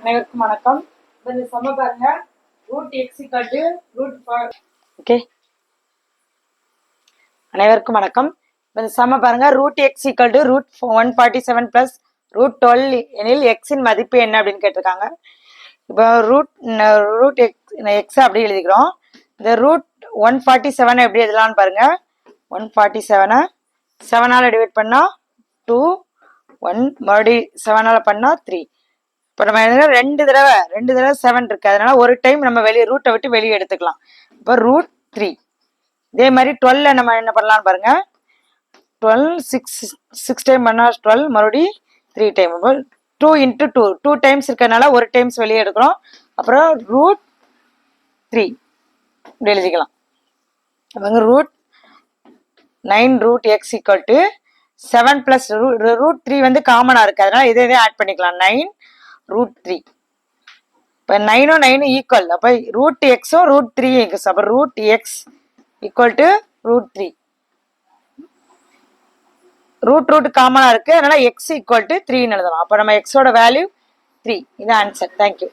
அனைவருக்கும் வணக்கம். இந்த சம பாருங்க root x equal root okay. அனைவருக்கும் வணக்கம். இந்த சம பாருங்க root x equal root 147 plus root 12 எனில் எக்ஸின் மதிப்பு என்ன அப்படின்னு கேட்டிருக்காங்க. இப்போ ரூட் எக்ஸ் அப்படி எழுதிக்கிறோம். இந்த ரூட் 147 எப்படி எழுதலாம்னு பாருங்க. 147 7ஆல் டிவைட் பண்ணா 2 1 மறுபடியும் 7ஆல் பண்ணா 3. இப்போ நம்ம ரெண்டு தடவை 7 இருக்கு, அதனால ஒரு டைம் நம்ம ரூட்டை விட்டு வெளியே எடுத்துக்கலாம். இப்போ ரூட் 3. இதே மாதிரி 12 நம்ம என்ன பண்ணலாம்னு பாருங்க. 12 6 டைம் பண்ணா 12 மறுபடியும் 3 டைம். இப்போ 2 இன்ட்டு 2 டைம்ஸ் இருக்கிறதுனால ஒரு டைம்ஸ் வெளியே எடுக்கிறோம். அப்புறம் ரூட் 3 இப்படி எழுதிக்கலாம். அவங்க root 9 root x equal to 7 plus root 3 வந்து காமனாக இருக்குது, அதனால இதே ஆட் பண்ணிக்கலாம். 9 ரூட் 3. இப்போ 9ம் 9 ஈக்குவல். அப்போ ரூட் எக்ஸும் ரூட் 3 எக்ஸ். அப்போ root x equal to root 3. Root காமனாக இருக்குது, அதனால எக்ஸ் ஈக்குவல் டு 3ன்னு எழுதலாம். அப்போ நம்ம எக்ஸோட வேல்யூ 3. இது ஆன்சர். தேங்க்யூ.